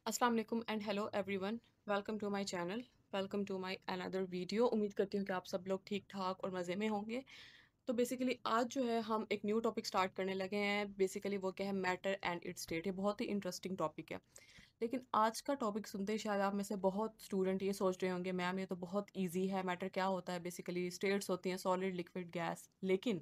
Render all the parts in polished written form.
अस्सलाम वालेकुम and hello everyone. Welcome to my channel. Welcome to my another video. उम्मीद करती हूँ कि आप सब लोग ठीक ठाक और मज़े में होंगे। तो बेसिकली आज जो है हम एक न्यू टॉपिक स्टार्ट करने लगे हैं। बेसिकली वो क्या है, मैटर एंड इट्स स्टेट। ये बहुत ही इंटरेस्टिंग टॉपिक है। लेकिन आज का टॉपिक सुनते ही शायद आप में से बहुत स्टूडेंट ये सोच रहे होंगे, मैम ये तो बहुत ईजी है, मैटर क्या होता है, बेसिकली स्टेट्स होती हैं, सॉलिड लिक्विड गैस। लेकिन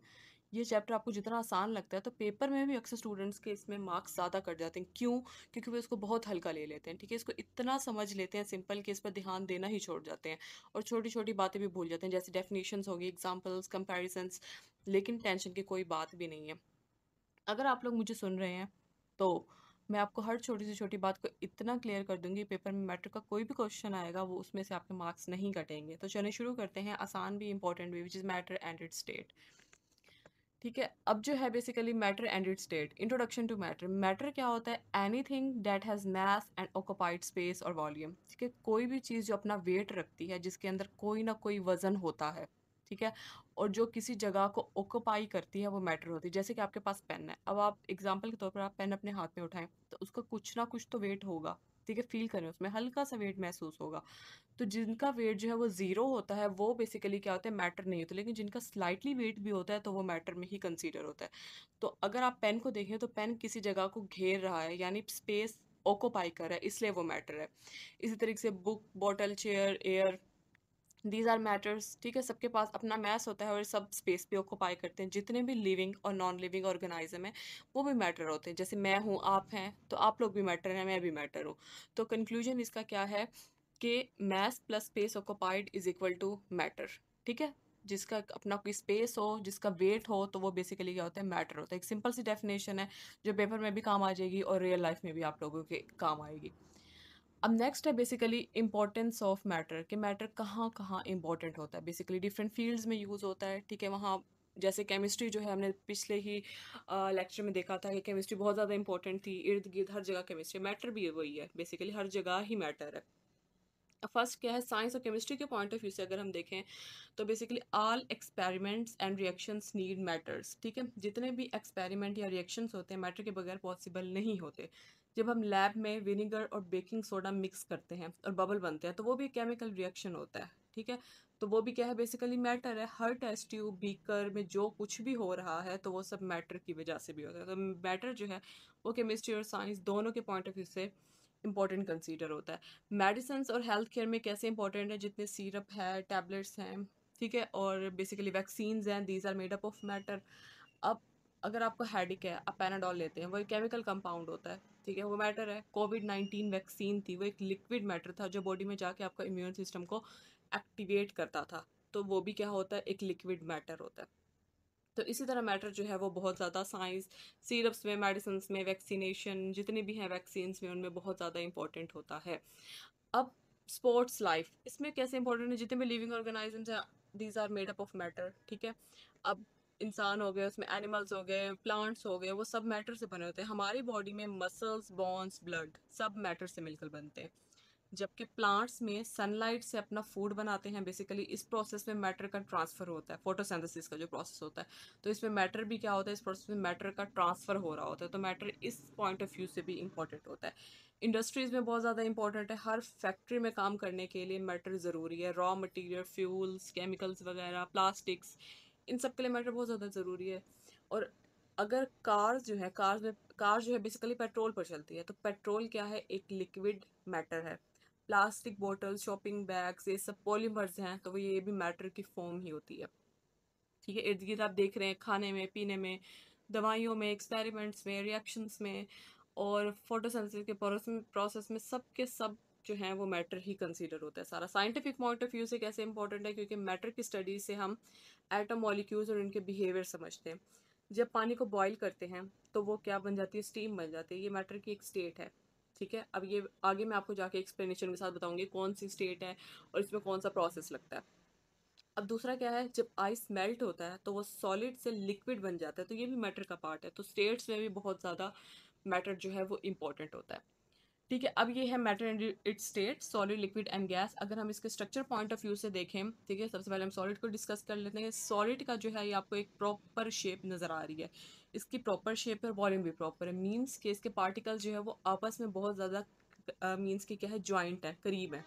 ये चैप्टर आपको जितना आसान लगता है तो पेपर में भी अक्सर स्टूडेंट्स के इसमें मार्क्स ज़्यादा कट जाते हैं। क्यों? क्योंकि वो इसको बहुत हल्का ले लेते हैं। ठीक है, इसको इतना समझ लेते हैं सिंपल कि इस पर ध्यान देना ही छोड़ जाते हैं और छोटी छोटी बातें भी भूल जाते हैं, जैसे डेफिनेशंस होगी, एग्जांपल्स, कंपैरिजंस। लेकिन टेंशन की कोई बात भी नहीं है। अगर आप लोग मुझे सुन रहे हैं तो मैं आपको हर छोटी से छोटी बात को इतना क्लियर कर दूंगी, पेपर में मैटर का कोई भी क्वेश्चन आएगा वो उसमें से आपके मार्क्स नहीं कटेंगे। तो चलिए शुरू करते हैं, आसान भी इंपॉर्टेंट भी, which is matter and its state. ठीक है, अब जो है basically matter and its state. Introduction to matter. Matter क्या होता है? Anything that has mass and occupied space और वॉल्यूम। ठीक है, कोई भी चीज़ जो अपना वेट रखती है, जिसके अंदर कोई ना कोई वजन होता है। ठीक है, और जो किसी जगह को ऑक्युपाई करती है वो मैटर होती है। जैसे कि आपके पास पेन है, अब आप एग्जाम्पल के तौर पर आप पेन अपने हाथ में उठाएं तो उसका कुछ ना कुछ तो वेट होगा। ठीक है, फील करें, उसमें हल्का सा वेट महसूस होगा। तो जिनका वेट जो है वो ज़ीरो होता है वो बेसिकली क्या होता है, मैटर नहीं होता। लेकिन जिनका स्लाइटली वेट भी होता है तो वो मैटर में ही कंसीडर होता है। तो अगर आप पेन को देखें तो पेन किसी जगह को घेर रहा है, यानी स्पेस ऑक्यूपाई कर रहा है, इसलिए वो मैटर है। इसी तरीके से book, bottle, chair, air, these are matters. ठीक है, सबके पास अपना मैस होता है और सब स्पेस भी ऑक्यूपाई करते हैं। जितने भी लिविंग और नॉन लिविंग ऑर्गेनाइज्म है वो भी मैटर होते हैं। जैसे मैं हूँ, आप हैं, तो आप लोग भी मैटर हैं, मैं भी मैटर हूँ। तो कंक्लूजन इसका क्या है कि mass plus space occupied is equal to matter. ठीक है, जिसका अपना कोई स्पेस हो, जिसका वेट हो, तो वो बेसिकली क्या होता है, मैटर होता है। एक सिंपल सी डेफिनेशन है जो पेपर में भी काम आ जाएगी और रियल लाइफ में भी आप लोगों के काम आएगी। अब नेक्स्ट है बेसिकली इंपॉर्टेंस ऑफ मैटर, कि मैटर कहाँ कहाँ इंपॉर्टेंट होता है। बेसिकली डिफरेंट फील्ड्स में यूज़ होता है। ठीक है, वहाँ जैसे केमिस्ट्री जो है, हमने पिछले ही लेक्चर में देखा था कि केमिस्ट्री बहुत ज़्यादा इंपॉर्टेंट थी। इर्द गिर्द हर जगह केमिस्ट्री, मैटर भी वही है, बेसिकली हर जगह ही मैटर है। फर्स्ट क्या है, साइंस और केमिस्ट्री के पॉइंट ऑफ व्यू से अगर हम देखें तो basically all experiments and reactions need matters. ठीक है, जितने भी एक्सपेरिमेंट या रिएक्शंस होते हैं मैटर के बगैर पॉसिबल नहीं होते। जब हम लैब में विनेगर और बेकिंग सोडा मिक्स करते हैं और बबल बनते हैं तो वो भी केमिकल रिएक्शन होता है। ठीक है, तो वो भी क्या है, बेसिकली मैटर है। हर टेस्ट ट्यूब, बीकर में जो कुछ भी हो रहा है तो वो सब मैटर की वजह से भी होता है। तो मैटर जो है वो केमिस्ट्री और साइंस दोनों के पॉइंट ऑफ व्यू से इंपॉर्टेंट कंसीडर होता है। मेडिसिन और हेल्थ केयर में कैसे इंपॉर्टेंट है, जितने सिरप है, टैबलेट्स हैं, ठीक है, और बेसिकली वैक्सीन्स हैं, these are made up of matter. अब अगर आपको हेडिक है, आप पैनाडॉल लेते हैं, वो एक केमिकल कंपाउंड होता है। ठीक है, वो मैटर है। कोविड-19 वैक्सीन थी, वो एक लिक्विड मैटर था जो बॉडी में जाके आपका इम्यून सिस्टम को एक्टिवेट करता था। तो वो भी क्या होता है, एक लिक्विड मैटर होता है। तो इसी तरह मैटर जो है वो बहुत ज़्यादा साइंस, सिरप्स में, मेडिसिन में, वैक्सीनेशन जितने भी हैं वैक्सीन्स में, उनमें बहुत ज़्यादा इंपॉर्टेंट होता है। अब स्पोर्ट्स लाइफ, इसमें कैसे इंपॉर्टेंट है, जितने भी लिविंग ऑर्गेनाइजम्स हैं these are made up of matter. ठीक है, अब इंसान हो गए, उसमें एनिमल्स हो गए, प्लांट्स हो गए, वो सब मैटर से बने होते हैं। हमारी बॉडी में मसल्स, बोन्स, ब्लड सब मैटर से मिलकर बनते हैं। जबकि प्लांट्स में सनलाइट से अपना फूड बनाते हैं। बेसिकली इस प्रोसेस में मैटर का ट्रांसफर होता है, फोटोसिंथेसिस का जो प्रोसेस होता है। तो इसमें मैटर भी क्या होता है, इस प्रोसेस में मैटर का ट्रांसफर हो रहा होता है। तो मैटर इस पॉइंट ऑफ व्यू से भी इंपॉर्टेंट होता है। इंडस्ट्रीज में बहुत ज़्यादा इंपॉर्टेंट है। हर फैक्ट्री में काम करने के लिए मैटर ज़रूरी है। रॉ मटेरियल, फ्यूल्स, केमिकल्स वगैरह, प्लास्टिक्स, इन सब के लिए मैटर बहुत ज़्यादा ज़रूरी है। और अगर कार्स जो है, कार जो है बेसिकली पेट्रोल पर चलती है, तो पेट्रोल क्या है, एक लिक्विड मैटर है। प्लास्टिक बोतल, शॉपिंग बैग्स, ये सब पॉलीमर्स हैं, तो वो ये भी मैटर की फॉर्म ही होती है। ठीक है, इर्द गिर्द आप देख रहे हैं, खाने में, पीने में, दवाइयों में, एक्सपेरिमेंट्स में, रिएक्शंस में और फोटोसिंथेसिस के प्रोसेस में, सब के सब जो है वो मैटर ही कंसीडर होता है। सारा साइंटिफिक पॉइंट ऑफ व्यू से कैसे इंपॉर्टेंट है, क्योंकि मैटर की स्टडी से हम एटम मॉलिक्यूल्स और उनके बिहेवियर समझते हैं। जब पानी को बॉईल करते हैं तो वो क्या बन जाती है, स्टीम बन जाती है। ये मैटर की एक स्टेट है। ठीक है, अब ये आगे मैं आपको जाके एक्सप्लेनेशन के साथ बताऊंगी कौन सी स्टेट है और इसमें कौन सा प्रोसेस लगता है। अब दूसरा क्या है, जब आइस मेल्ट होता है तो वो सॉलिड से लिक्विड बन जाता है, तो ये भी मैटर का पार्ट है। तो स्टेट्स में भी बहुत ज़्यादा मैटर जो है वो इंपॉर्टेंट होता है। ठीक है, अब ये है matter and its state, solid, liquid and gas. अगर हम इसके स्ट्रक्चर पॉइंट ऑफ व्यू से देखें, ठीक है, सबसे पहले हम सॉलिड को डिस्कस कर लेते हैं। सॉलिड का जो है ये आपको एक प्रॉपर शेप नज़र आ रही है। इसकी प्रॉपर शेप है, वॉल्यूम भी प्रॉपर है, मीन्स कि इसके पार्टिकल जो है वो आपस में बहुत ज़्यादा मीन्स कि क्या है, ज्वाइंट है, करीब है,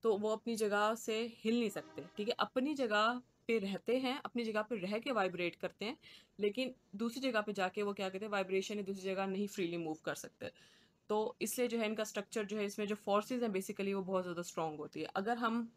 तो वो अपनी जगह से हिल नहीं सकते, ठीक है। अपनी जगह पे रहते हैं, अपनी जगह पे रह के वाइब्रेट करते हैं, लेकिन दूसरी जगह पे जाके वो क्या कहते हैं, वाइब्रेशन है, दूसरी जगह नहीं फ्रीली मूव कर सकते। तो इसलिए जो है इनका स्ट्रक्चर जो है, इसमें जो फोर्सेज हैं बेसिकली वो बहुत ज़्यादा स्ट्रांग होती है। अगर हम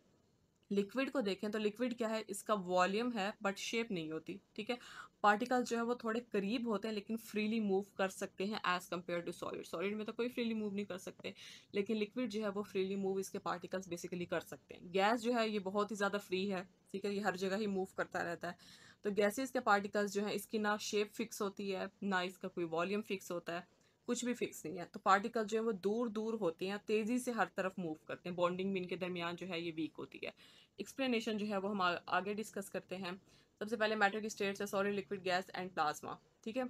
लिक्विड को देखें तो लिक्विड क्या है, इसका वॉल्यूम है बट शेप नहीं होती, ठीक है। पार्टिकल्स जो है वो थोड़े करीब होते हैं लेकिन फ्रीली मूव कर सकते हैं as compare to solid. Solid में तो कोई फ्रीली मूव नहीं कर सकते, लेकिन लिक्विड जो है वो फ्रीली मूव इसके पार्टिकल्स बेसिकली कर सकते हैं। गैस जो है ये बहुत ही ज़्यादा फ्री है, ठीक है, ये हर जगह ही मूव करता रहता है। तो गैसेस के पार्टिकल्स जो है, इसकी ना शेप फिक्स होती है, ना इसका कोई वॉल्यूम फिक्स होता है, कुछ भी फिक्स नहीं है। तो पार्टिकल जो है वो दूर दूर होते हैं, तेज़ी से हर तरफ मूव करते हैं, बॉन्डिंग भी इनके दरमियान जो है ये वीक होती है। एक्सप्लेनेशन जो है वो हम आगे डिस्कस करते हैं। सबसे पहले मैटर की स्टेट्स है solid, liquid, gas and plasma, ठीक है।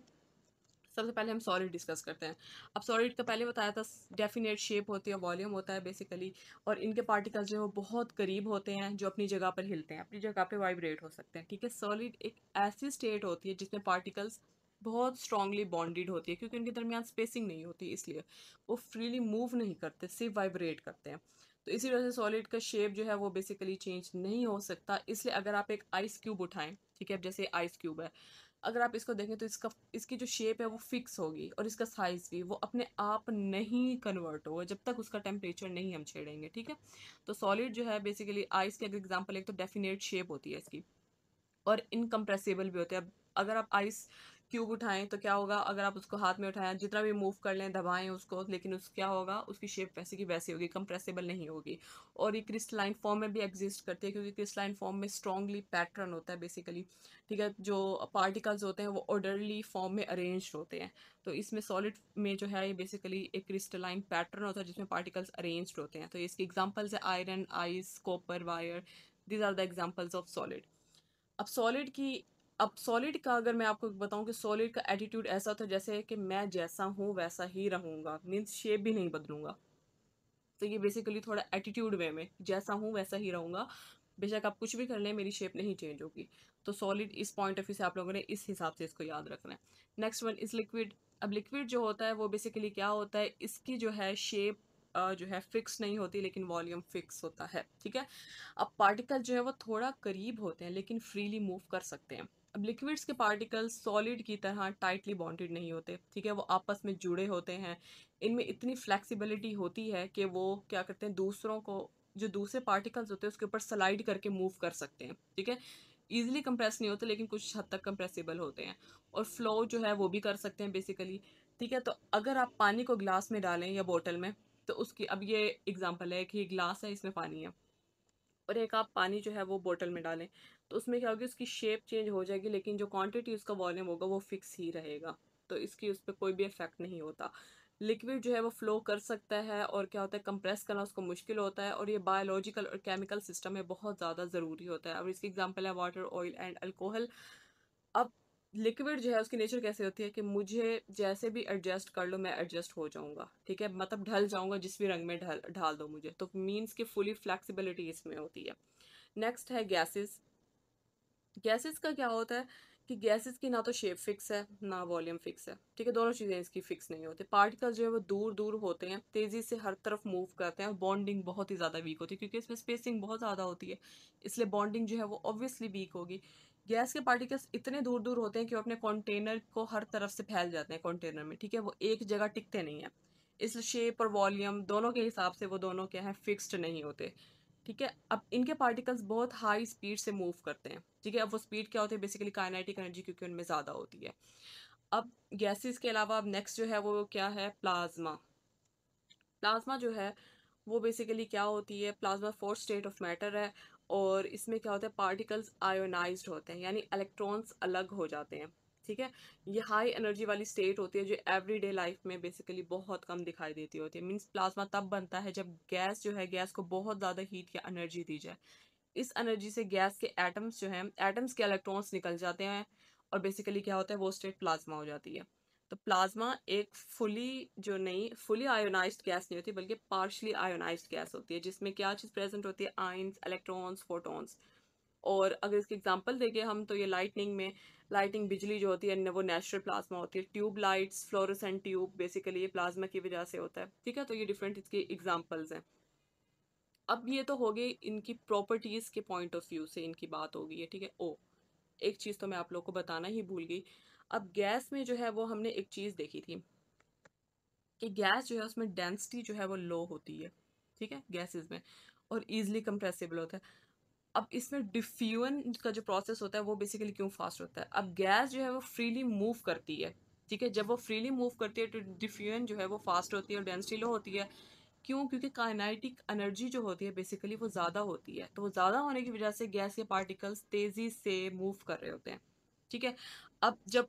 सबसे पहले हम सॉलिड डिस्कस करते हैं। अब सॉलिड का पहले बताया था, डेफिनेट शेप होती है, वॉल्यूम होता है बेसिकली, और इनके पार्टिकल्स जो है वो बहुत करीब होते हैं, जो अपनी जगह पर हिलते हैं, अपनी जगह पे वाइब्रेट हो सकते हैं, ठीक है। सॉलिड एक ऐसी स्टेट होती है जिसमें पार्टिकल्स बहुत स्ट्रांगली बॉन्डेड होती है, क्योंकि उनके दरमियान स्पेसिंग नहीं होती, इसलिए वो फ्रीली मूव नहीं करते, सिर्फ वाइब्रेट करते हैं। तो इसी वजह से सॉलिड का शेप जो है वो बेसिकली चेंज नहीं हो सकता। इसलिए अगर आप एक आइस क्यूब उठाएं, ठीक है, जैसे आइस क्यूब है, अगर आप इसको देखें तो इसकी जो शेप है वो फिक्स होगी, और इसका साइज भी वो अपने आप नहीं कन्वर्ट होगा जब तक उसका टेम्परेचर नहीं हम छेड़ेंगे, ठीक है। तो सॉलिड जो है बेसिकली आइस की अगर एग्जांपल, एक तो डेफिनेट शेप होती है इसकी, और इनकम्प्रेसिबल भी होते हैं। अब अगर आप आइस क्यूब उठाएं तो क्या होगा, अगर आप उसको हाथ में उठाएं, जितना भी मूव कर लें, दबाएं उसको, लेकिन उस क्या होगा, उसकी शेप वैसी की वैसी होगी, कंप्रेसिबल नहीं होगी। और ये क्रिस्टलाइन फॉर्म में भी एग्जिस्ट करती है, क्योंकि क्रिस्टलाइन फॉर्म में स्ट्रांगली पैटर्न होता है बेसिकली, ठीक है। जो पार्टिकल्स होते हैं वो ऑर्डरली फॉर्म में अरेंज होते हैं। तो इसमें सॉलिड में जो है ये बेसिकली एक क्रिस्टलाइन पैटर्न होता है जिसमें पार्टिकल्स अरेंज्ड होते हैं। तो इसकी एग्जांपल्स है iron, ice, copper, wire, these are the examples of solid. अब सॉलिड की अब सॉलिड का अगर मैं आपको बताऊं कि सॉलिड का एटीट्यूड ऐसा था जैसे कि मैं जैसा हूं वैसा ही रहूंगा, मीन्स शेप भी नहीं बदलूंगा। तो ये बेसिकली थोड़ा एटीट्यूड वे में, जैसा हूँ वैसा ही रहूंगा, बेशक आप कुछ भी कर लें, मेरी शेप नहीं चेंज होगी। तो सॉलिड इस पॉइंट ऑफ व्यू से आप लोगों ने इस हिसाब से इसको याद रखना है। Next one is liquid. अब लिक्विड जो होता है वो बेसिकली क्या होता है, इसकी जो है शेप जो है फिक्स नहीं होती, लेकिन वॉल्यूम फिक्स होता है, ठीक है। अब पार्टिकल जो है वो थोड़ा करीब होते हैं लेकिन फ्रीली मूव कर सकते हैं। अब लिक्विड्स के पार्टिकल्स सॉलिड की तरह टाइटली बॉन्डेड नहीं होते, ठीक है, वो आपस में जुड़े होते हैं। इनमें इतनी फ्लेक्सिबिलिटी होती है कि वो क्या करते हैं, दूसरों को, जो दूसरे पार्टिकल्स होते हैं उसके ऊपर स्लाइड करके मूव कर सकते हैं, ठीक है। ईजिली कंप्रेस नहीं होते लेकिन कुछ हद तक कंप्रेसिबल होते हैं, और फ्लो जो है वो भी कर सकते हैं बेसिकली, ठीक है। तो अगर आप पानी को ग्लास में डालें या बोतल में, तो उसकी, अब ये एग्जांपल है कि ग्लास है, इसमें पानी है, और एक आप पानी जो है वो बोतल में डालें, तो उसमें क्या होगी, उसकी शेप चेंज हो जाएगी, लेकिन जो क्वांटिटी उसका वॉल्यूम होगा वो फिक्स ही रहेगा। तो इसकी उस पर कोई भी इफेक्ट नहीं होता। लिक्विड जो है वो फ्लो कर सकता है, और क्या होता है, कंप्रेस करना उसको मुश्किल होता है, और ये बायोलॉजिकल और केमिकल सिस्टम में बहुत ज़्यादा ज़रूरी होता है। अब इसकी एग्जांपल है वाटर, ऑयल एंड अल्कोहल। अब लिक्विड जो है उसकी नेचर कैसे होती है कि मुझे जैसे भी एडजस्ट कर लो मैं एडजस्ट हो जाऊंगा, ठीक है, मतलब ढल जाऊंगा, जिस भी रंग में ढल ढाल दो मुझे, तो मीन्स की फुली फ्लेक्सिबिलिटी इसमें होती है। नेक्स्ट है गैसेस। गैसेस का क्या होता है कि गैसेस की ना तो शेप फिक्स है ना वॉल्यूम फिक्स है, ठीक है, दोनों चीज़ें इसकी फिक्स नहीं होती। पार्टिकल्स जो है वो दूर दूर होते हैं, तेज़ी से हर तरफ मूव करते हैं, और बॉन्डिंग बहुत ही ज़्यादा वीक होती है, क्योंकि इसमें स्पेसिंग बहुत ज़्यादा होती है, इसलिए बॉन्डिंग जो है वो ऑब्वियसली वीक होगी। गैस के पार्टिकल्स इतने दूर दूर होते हैं कि वो अपने कंटेनर को हर तरफ से फैल जाते हैं कंटेनर में, ठीक है, वो एक जगह टिकते नहीं है। इस शेप और वॉल्यूम दोनों के हिसाब से वो दोनों क्या है, फिक्स्ड नहीं होते, ठीक है। अब इनके पार्टिकल्स बहुत हाई स्पीड से मूव करते हैं, ठीक है। अब वो स्पीड क्या होती है, बेसिकली काइनेटिक एनर्जी, क्योंकि उनमें ज़्यादा होती है। अब गैसेस के अलावा अब नेक्स्ट जो है वो क्या है, प्लाज्मा। प्लाज्मा जो है वो बेसिकली क्या होती है, plasma fourth state of matter है, और इसमें क्या होता है, पार्टिकल्स आयोनाइज्ड होते हैं, यानी इलेक्ट्रॉन्स अलग हो जाते हैं, ठीक है। ये हाई एनर्जी वाली स्टेट होती है जो एवरीडे लाइफ में बेसिकली बहुत कम दिखाई देती होती है। मींस प्लाज्मा तब बनता है जब गैस जो है, गैस को बहुत ज़्यादा हीट या एनर्जी दी जाए। इस एनर्जी से गैस के एटम्स जो हैं, एटम्स के इलेक्ट्रॉन्स निकल जाते हैं, और बेसिकली क्या होता है, वो स्टेट प्लाज्मा हो जाती है। तो प्लाज्मा एक फुली आयोनाइज्ड गैस नहीं होती, बल्कि पार्शली आयोनाइज्ड गैस होती है, जिसमें क्या चीज़ प्रेजेंट होती है, आयंस, इलेक्ट्रॉन्स, फोटॉन्स। और अगर इसके एग्जांपल देखें हम, तो ये लाइटनिंग में, लाइटिंग बिजली जो होती है वो नेचुरल प्लाज्मा होती है। Tube lights, fluorescent tube, basically ये प्लाज्मा की वजह से होता है, ठीक है। तो ये डिफरेंट इसके एग्जांपल्स हैं। अब ये तो हो गई इनकी प्रॉपर्टीज के पॉइंट ऑफ व्यू से इनकी बात हो गई है, ठीक है। ओ, एक चीज तो मैं आप लोग को बताना ही भूल गई। अब गैस में जो है वो हमने एक चीज देखी थी कि गैस जो है उसमें डेंसिटी जो है वो लो होती है, ठीक है, गैसेस में, और इजीली कंप्रेसिबल होता है। अब इसमें डिफ्यूजन का जो प्रोसेस होता है वो बेसिकली क्यों फास्ट होता है? अब गैस जो है वो फ्रीली मूव करती है, ठीक है। जब वो फ्रीली मूव करती है तो डिफ्यूजन जो है वो फास्ट होती है और डेंसिटी लो होती है। क्यों? क्योंकि काइनेटिक एनर्जी जो होती है बेसिकली वो ज़्यादा होती है, तो वो ज़्यादा होने की वजह से गैस के पार्टिकल्स तेज़ी से मूव कर रहे होते हैं, ठीक है। अब जब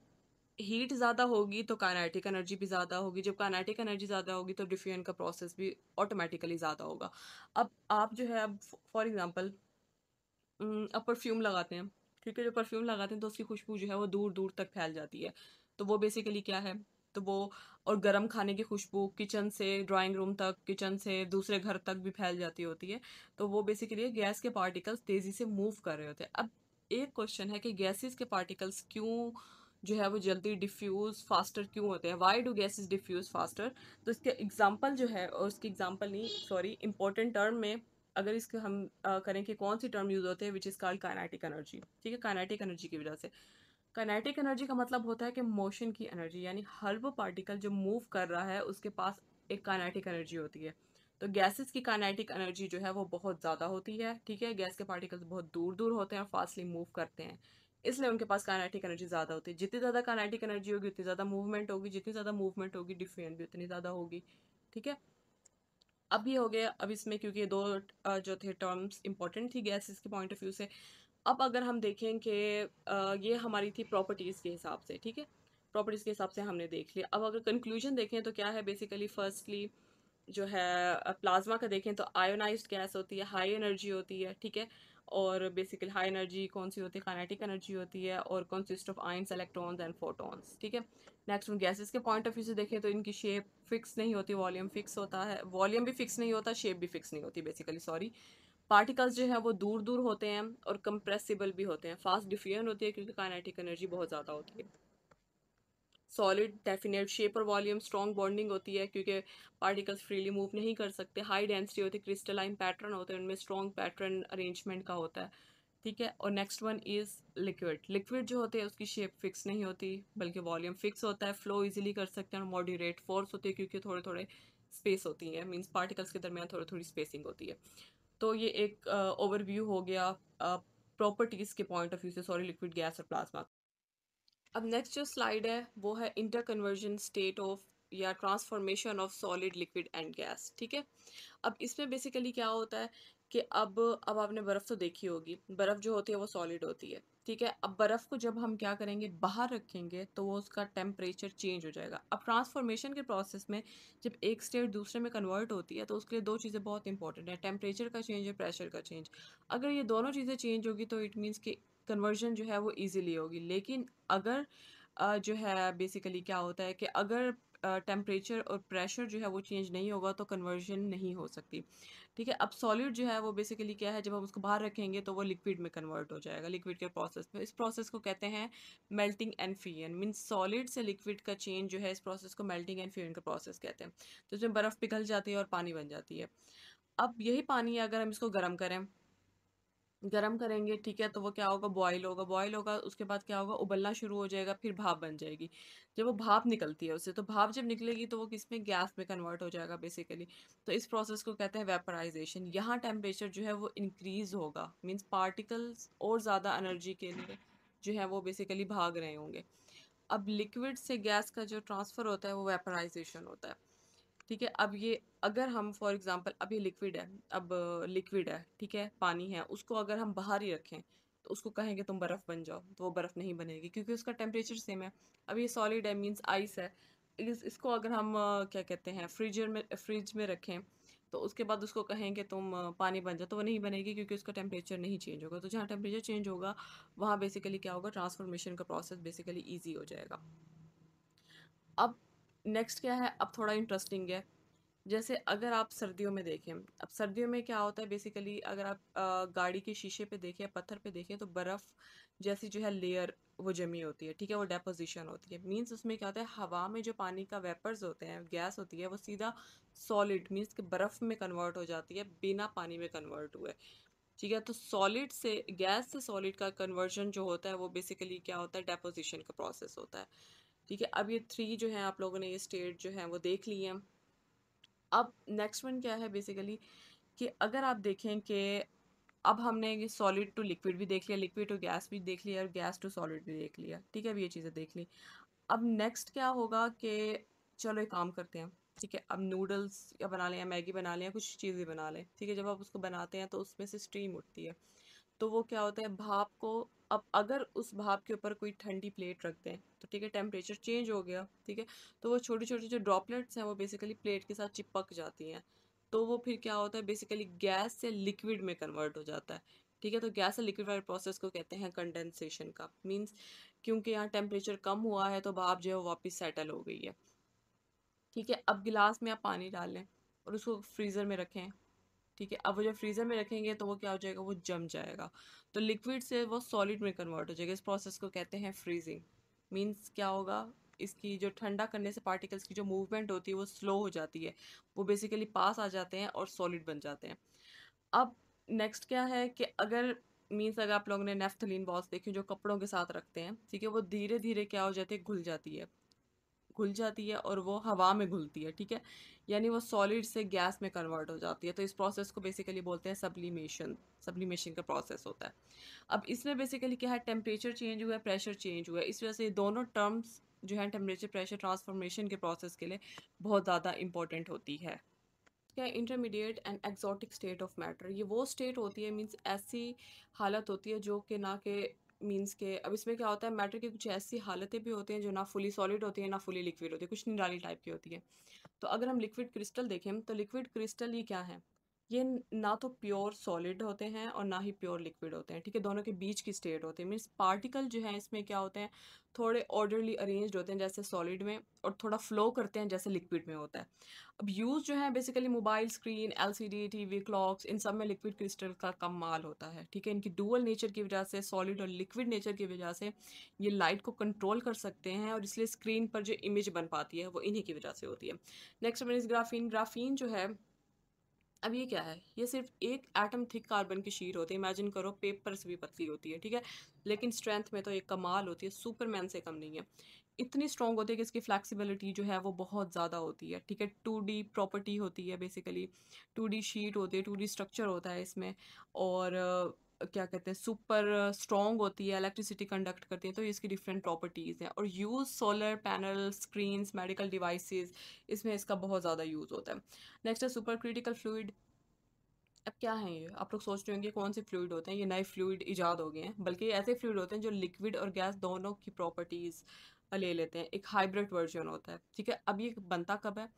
हीट ज़्यादा होगी तो काइनेटिक एनर्जी भी ज़्यादा होगी, जब काइनेटिक एनर्जी ज़्यादा होगी तो डिफ्यूजन का प्रोसेस भी ऑटोमेटिकली ज़्यादा होगा। अब आप जो है, अब फॉर एग्जांपल अब परफ्यूम लगाते हैं, ठीक है। जो परफ्यूम लगाते हैं तो उसकी खुशबू जो है वो दूर दूर तक फैल जाती है। तो वो बेसिकली क्या है? तो वो, और गरम खाने की खुशबू किचन से ड्राइंग रूम तक, किचन से दूसरे घर तक भी फैल जाती होती है। तो वो बेसिकली गैस के पार्टिकल्स तेजी से मूव कर रहे होते हैं। अब एक क्वेश्चन है कि गैसेस के पार्टिकल्स क्यों जो है वो जल्दी डिफ्यूज फास्टर क्यों होते हैं? Why do gases diffuse faster? तो इसके एग्जाम्पल जो है, और इसके एग्जाम्पल नहीं, सॉरी, इंपॉर्टेंट टर्म में अगर इसके हम करें कि कौन सी टर्म यूज होते हैं, which is called kinetic energy, ठीक है। काइनेटिक एनर्जी की वजह से, काइनेटिक एनर्जी का मतलब होता है कि मोशन की एनर्जी, यानी हर वो पार्टिकल जो मूव कर रहा है उसके पास एक काइनेटिक एनर्जी होती है। तो गैसेस की काइनेटिक एनर्जी जो है वो बहुत ज़्यादा होती है, ठीक है। गैस के पार्टिकल्स बहुत दूर दूर होते हैं और फास्टली मूव करते हैं, इसलिए उनके पास काइनेटिक एनर्जी ज़्यादा होती है। जितनी ज़्यादा काइनेटिक एनर्जी होगी उतनी ज़्यादा मूवमेंट होगी, जितनी ज़्यादा मूवमेंट होगी डिफ्यूजन भी उतनी ज़्यादा होगी, ठीक है। अब ये हो गया। अब इसमें क्योंकि ये दो जो थे टर्म्स इंपॉर्टेंट थी गैसेस के पॉइंट ऑफ व्यू से। अब अगर हम देखें कि ये हमारी थी प्रॉपर्टीज़ के हिसाब से, ठीक है। प्रॉपर्टीज़ के हिसाब से हमने देख लिया। अब अगर कंक्लूजन देखें तो क्या है? बेसिकली फर्स्टली जो है प्लाज्मा का देखें तो आयोनाइज्ड गैस होती है, हाई एनर्जी होती है, ठीक है। और बेसिकली हाई एनर्जी कौन सी होती है? काइनेटिक एनर्जी होती है, और consist of ions, electrons and photons, ठीक है। नेक्स्ट हम गैसेस के पॉइंट ऑफ व्यू से देखें तो इनकी शेप फिक्स नहीं होती, वॉल्यूम फिक्स होता है, वॉल्यूम भी फिक्स नहीं होता, शेप भी फिक्स नहीं होती, बेसिकली सॉरी। पार्टिकल्स जो है वो दूर दूर होते हैं और कंप्रेसिबल भी होते हैं, फास्ट डिफ्यूजन होती है क्योंकि काइनेटिक एनर्जी बहुत ज़्यादा होती है। सॉलिड डेफिनेट शेप और वॉल्यूम, स्ट्रॉन्ग बॉन्डिंग होती है क्योंकि पार्टिकल्स फ्रीली मूव नहीं कर सकते। हाई डेंसिटी होती है, क्रिस्टलाइन पैटर्न होते हैं उनमें, स्ट्रॉन्ग पैटर्न अरेंजमेंट का होता है, ठीक है। और next one is liquid. Liquid जो होते हैं उसकी शेप फिक्स नहीं होती बल्कि वॉल्यूम फिक्स होता है, फ्लो इजीली कर सकते हैं, और मॉडरेट फोर्स होती है क्योंकि थोड़े थोड़े स्पेस होती है, मीन्स पार्टिकल्स के दरमियान थोड़ी थोड़ी स्पेसिंग होती है। तो ये एक ओवरव्यू हो गया प्रॉपर्टीज के पॉइंट ऑफ व्यू से, सॉरी, लिक्विड, गैस और प्लाज्मा। अब नेक्स्ट जो स्लाइड है वो है इंटर कन्वर्जन स्टेट ऑफ या transformation of solid, liquid and gas, ठीक है। अब इसमें बेसिकली क्या होता है कि अब आपने बर्फ़ तो देखी होगी, बर्फ़ जो होती है वो सॉलिड होती है, ठीक है। अब बर्फ़ को जब हम क्या करेंगे, बाहर रखेंगे तो वो उसका टेम्परेचर चेंज हो जाएगा। अब ट्रांसफॉर्मेशन के प्रोसेस में जब एक स्टेट दूसरे में कन्वर्ट होती है तो उसके लिए दो चीज़ें बहुत इंपॉर्टेंट है, टेम्परेचर का चेंज और प्रेशर का चेंज। अगर ये दोनों चीज़ें चेंज होगी तो इट मीन्स कि कन्वर्जन जो है वो ईजिली होगी। लेकिन अगर जो है बेसिकली क्या होता है कि अगर टेम्परेचर और प्रेशर जो है वो चेंज नहीं होगा तो कन्वर्जन नहीं हो सकती, ठीक है। अब सॉलिड जो है वो बेसिकली क्या है, जब हम उसको बाहर रखेंगे तो वो लिक्विड में कन्वर्ट हो जाएगा, लिक्विड के प्रोसेस में। इस प्रोसेस को कहते हैं melting and fusion, means solid से लिक्विड का चेंज जो है, इस प्रोसेस को मेल्टिंग एंड फ्यूजन का प्रोसेस कहते हैं। तो इसमें बर्फ़ पिघल जाती है और पानी बन जाती है। अब यही पानी अगर हम इसको गर्म करें, गरम करेंगे, ठीक है, तो वो क्या होगा, बॉयल होगा, बॉयल होगा, उसके बाद क्या होगा, उबलना शुरू हो जाएगा, फिर भाप बन जाएगी। जब वो भाप निकलती है उससे, तो भाप जब निकलेगी तो वो किस में, गैस में कन्वर्ट हो जाएगा बेसिकली। तो इस प्रोसेस को कहते हैं वेपराइजेशन। यहाँ टेम्परेचर जो है वो इंक्रीज होगा, मीन्स पार्टिकल्स और ज़्यादा एनर्जी के लिए जो है वो बेसिकली भाग रहे होंगे। अब लिक्विड से गैस का जो ट्रांसफ़र होता है वो वेपराइजेशन होता है, ठीक है। अब ये अगर हम फॉर एग्जांपल, अब ये लिक्विड है, अब लिक्विड है, ठीक है, पानी है, उसको अगर हम बाहर ही रखें तो उसको कहेंगे तुम बर्फ़ बन जाओ, तो वो बर्फ़ नहीं बनेगी क्योंकि उसका टेम्परेचर सेम है। अब ये सॉलिड है, मींस आइस है, इसको अगर हम क्या कहते हैं, फ्रिज में रखें तो उसके बाद उसको कहेंगे तुम पानी बन जाओ, तो वो नहीं बनेगी क्योंकि उसका टेम्परेचर नहीं चेंज होगा। तो जहाँ टेम्परेचर चेंज होगा वहाँ बेसिकली क्या होगा, ट्रांसफॉर्मेशन का प्रोसेस बेसिकली ईजी हो जाएगा। अब नेक्स्ट क्या है, अब थोड़ा इंटरेस्टिंग है जैसे अगर आप सर्दियों में देखें, अब सर्दियों में क्या होता है बेसिकली, अगर आप गाड़ी के शीशे पे देखें, पत्थर पे देखें, तो बर्फ़ जैसी जो है लेयर वो जमी होती है, ठीक है? वो डेपोज़िशन होती है। मीन्स उसमें क्या होता है, हवा में जो पानी का वेपर्स होते हैं, गैस होती है, वो सीधा सॉलिड मीन्स कि बर्फ़ में कन्वर्ट हो जाती है, बिना पानी में कन्वर्ट हुए। ठीक है? तो सॉलिड से गैस से सॉलिड का कन्वर्जन जो होता है, वो बेसिकली क्या होता है, डेपोज़िशन का प्रोसेस होता है। ठीक है? अब ये 3 जो हैं, आप लोगों ने ये स्टेट जो हैं वो देख ली हैं। अब नेक्स्ट वन क्या है बेसिकली, कि अगर आप देखें कि अब हमने ये सॉलिड टू लिक्विड भी देख लिया, लिक्विड टू गैस भी देख लिया और गैस टू सॉलिड भी देख लिया, ठीक है? अब ये चीज़ें देख ली। अब नेक्स्ट क्या होगा कि चलो एक काम करते हैं, ठीक है? अब नूडल्स या बना लें या मैगी बना लें या कुछ चीज़ें बना लें, ठीक है? जब आप उसको बनाते हैं तो उसमें से स्टीम उठती है, तो वो क्या होता है, भाप को, अब अगर उस भाप के ऊपर कोई ठंडी प्लेट रख दें तो ठीक है, टेम्परेचर चेंज हो गया, ठीक है? तो वो छोटी छोटी जो ड्रॉपलेट्स हैं वो बेसिकली प्लेट के साथ चिपक जाती हैं, तो वो फिर क्या होता है बेसिकली गैस से लिक्विड में कन्वर्ट हो जाता है। ठीक है, तो गैस से लिक्विड वाले प्रोसेस को कहते हैं कंडेंसेशन का मीन्स, क्योंकि यहाँ टेम्परेचर कम हुआ है तो भाप जो है वो वापस सेटल हो गई है। ठीक है, अब गिलास में आप पानी डाल लें और उसको फ्रीज़र में रखें। ठीक है, अब वो जब फ्रीज़र में रखेंगे तो वो क्या हो जाएगा, वो जम जाएगा, तो लिक्विड से वो सॉलिड में कन्वर्ट हो जाएगा। इस प्रोसेस को कहते हैं फ्रीजिंग। मीन्स क्या होगा, इसकी जो ठंडा करने से पार्टिकल्स की जो मूवमेंट होती है वो स्लो हो जाती है, वो बेसिकली पास आ जाते हैं और सॉलिड बन जाते हैं। अब नेक्स्ट क्या है कि अगर मीन्स अगर आप लोगों ने नेफ्थलीन बॉल्स देखी जो कपड़ों के साथ रखते हैं, ठीक है, वो धीरे धीरे क्या हो जाती है, घुल जाती है और वो हवा में घुलती है, ठीक है? यानी वो सॉलिड से गैस में कन्वर्ट हो जाती है, तो इस प्रोसेस को बेसिकली बोलते हैं सब्लिमेशन। सब्लिमेशन का प्रोसेस होता है। अब इसमें बेसिकली क्या है, टेम्परेचर चेंज हुआ है, प्रेशर चेंज हुआ है, इस वजह से ये दोनों टर्म्स जो है टेम्परेचर प्रेशर ट्रांसफॉर्मेशन के प्रोसेस के लिए बहुत ज़्यादा इंपॉर्टेंट होती है। क्या intermediate and exotic state of matter, ये वो स्टेट होती है मीन्स ऐसी हालत होती है जो कि ना के मीन्स के, अब इसमें क्या होता है, मैटर की कुछ ऐसी हालतें भी होती हैं जो ना फुली सॉलिड होती है ना फुली लिक्विड होती है, कुछ निराली टाइप की होती है। तो अगर हम लिक्विड क्रिस्टल देखें तो लिक्विड क्रिस्टल ये क्या है, ये ना तो प्योर सॉलिड होते हैं और ना ही प्योर लिक्विड होते हैं, ठीक है? दोनों के बीच की स्टेट होती है। मीन्स पार्टिकल जो है इसमें क्या होते हैं, थोड़े ऑर्डरली अरेंज्ड होते हैं जैसे सॉलिड में, और थोड़ा फ्लो करते हैं जैसे लिक्विड में होता है। अब यूज़ जो है basically mobile screen, LCD, TV, clocks, इन सब में लिक्विड क्रिस्टल का कमाल होता है, ठीक है? इनकी डुअल नेचर की वजह से, सॉलिड और लिक्विड नेचर की वजह से ये लाइट को कंट्रोल कर सकते हैं, और इसलिए स्क्रीन पर जो इमेज बन पाती है वो इन्हीं की वजह से होती है। Next one is graphene. Graphene जो है, अब ये क्या है, ये सिर्फ एक एटम थिक कार्बन की शीट होती है, इमेजिन करो पेपर से भी पतली होती है, ठीक है? लेकिन स्ट्रेंथ में तो एक कमाल होती है, सुपरमैन से कम नहीं है। इतनी स्ट्रॉन्ग होती है कि इसकी फ्लैक्सिबिलिटी जो है वो बहुत ज़्यादा होती है, ठीक है? 2D प्रॉपर्टी होती है बेसिकली, 2D शीट होती है, 2D स्ट्रक्चर होता है इसमें, और क्या कहते हैं, सुपर स्ट्रॉन्ग होती है, इलेक्ट्रिसिटी कंडक्ट करती है, तो ये इसकी डिफरेंट प्रॉपर्टीज़ हैं। और use solar panel, screens, medical devices, इसमें इसका बहुत ज़्यादा यूज़ होता है। नेक्स्ट है सुपर क्रिटिकल फ्लूइड। अब क्या है ये, आप लोग सोच रहे होंगे कौन से फ्लूइड होते हैं, ये नए फ्लूइड इजाद हो गए हैं, बल्कि ये ऐसे फ्लूइड होते हैं जो लिक्विड और गैस दोनों की प्रॉपर्टीज ले लेते हैं, एक हाइब्रिड वर्जन होता है, ठीक है? अब ये बनता कब है,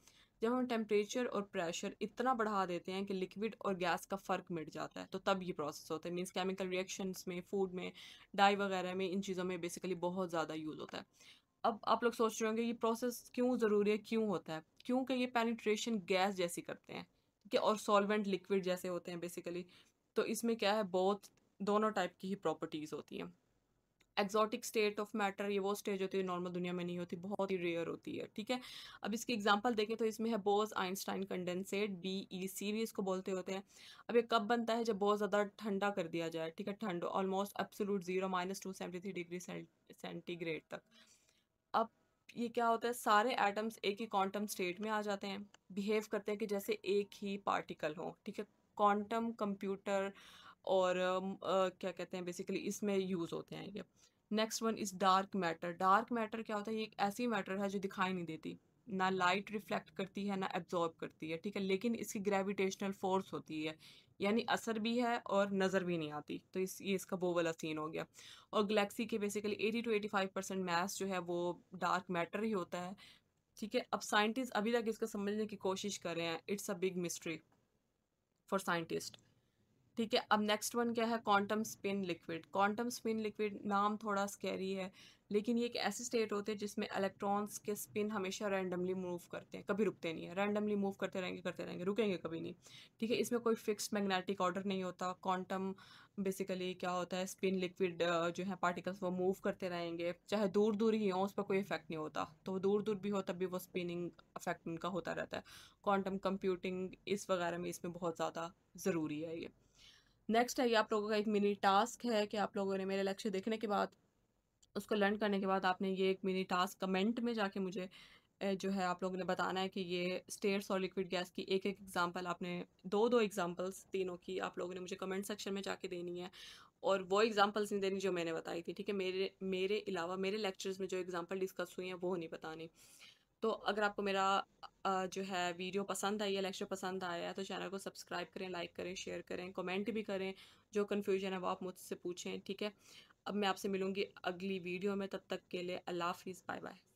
जब हम टेम्परेचर और प्रेशर इतना बढ़ा देते हैं कि लिक्विड और गैस का फ़र्क मिट जाता है, तो तब ये प्रोसेस होता है। मीन्स केमिकल रिएक्शंस में, फूड में, डाई वगैरह में, इन चीज़ों में बेसिकली बहुत ज़्यादा यूज़ होता है। अब आप लोग सोच रहे होंगे ये प्रोसेस क्यों ज़रूरी है, क्यों होता है? क्योंकि ये पेनिट्रेशन गैस जैसी करते हैं, ठीक है? और सॉल्वेंट लिक्विड जैसे होते हैं बेसिकली। तो इसमें क्या है, बहुत दोनों टाइप की ही प्रॉपर्टीज़ होती हैं। एक्सोटिक स्टेट ऑफ मैटर, ये वो स्टेज होती है नॉर्मल दुनिया में नहीं होती, बहुत ही रेयर होती है, ठीक है? अब इसकी एग्जांपल देखें तो इसमें है बोस आइंस्टाइन कंडेंसेट, बीईसी भी इसको बोलते होते हैं। अब ये कब बनता है, जब बहुत ज़्यादा ठंडा कर दिया जाए, ठीक है? ठंड almost absolute zero, -273 degree centigrade तक। अब ये क्या होता है, सारे एटम्स एक ही क्वांटम स्टेट में आ जाते हैं, बिहेव करते हैं कि जैसे एक ही पार्टिकल हो, ठीक है? क्वांटम कंप्यूटर और क्या कहते हैं बेसिकली इसमें यूज़ होते हैं ये। Next one is dark matter. Dark matter क्या होता है, ये एक ऐसी मैटर है जो दिखाई नहीं देती, ना लाइट रिफ्लेक्ट करती है ना एब्जॉर्ब करती है, ठीक है? लेकिन इसकी ग्रेविटेशनल फोर्स होती है, यानी असर भी है और नज़र भी नहीं आती, तो ये इसका वो वाला सीन हो गया। और गैलेक्सी के बेसिकली 80 to 85% मैस जो है वो डार्क मैटर ही होता है, ठीक है? अब साइंटिस्ट अभी तक इसको समझने की कोशिश कर रहे हैं, it's a big mystery for scientist. ठीक है, अब नेक्स्ट वन क्या है, quantum spin liquid. Quantum spin liquid नाम थोड़ा स्कैरी है, लेकिन ये एक ऐसी स्टेट होती है जिसमें इलेक्ट्रॉन्स के स्पिन हमेशा रैंडमली मूव करते हैं, कभी रुकते नहीं है, रैंडमली मूव करते रहेंगे, रुकेंगे कभी नहीं। ठीक है, इसमें कोई फिक्स्ड मैग्नेटिक ऑर्डर नहीं होता। क्वांटम बेसिकली क्या होता है, स्पिन लिक्विड जो है पार्टिकल्स वो मूव करते रहेंगे, चाहे दूर दूर ही हो, उस पर कोई इफेक्ट नहीं होता। तो वो दूर दूर भी हो तब भी वो स्पिनिंग इफेक्ट उनका होता रहता है। क्वांटम कंप्यूटिंग इस वगैरह में इसमें बहुत ज़्यादा ज़रूरी है ये। नेक्स्ट है ये आप लोगों का एक मिनी टास्क है कि आप लोगों ने मेरे लेक्चर देखने के बाद, उसको लर्न करने के बाद आपने ये एक मिनी टास्क कमेंट में जाके मुझे जो है आप लोगों ने बताना है कि ये स्टेट्स और लिक्विड गैस की एक एक एग्जांपल आपने, दो दो एग्जांपल्स तीनों की आप लोगों ने मुझे कमेंट सेक्शन में जाके देनी है। और वो एग्जांपल्स नहीं देनी जो मैंने बताई थी, ठीक है, मेरे मेरे अलावा मेरे लेक्चर्स में जो एग्जांपल डिस्कस हुई हैं वो नहीं बतानी। तो अगर आपको मेरा जो है वीडियो पसंद आई है, लेक्चर पसंद आया है, तो चैनल को सब्सक्राइब करें, लाइक करें, शेयर करें, कमेंट भी करें। जो कन्फ्यूजन है वो आप मुझसे पूछें, ठीक है। अब मैं आपसे मिलूंगी अगली वीडियो में, तब तक के लिए अल्लाह हाफिज़, बाय बाय।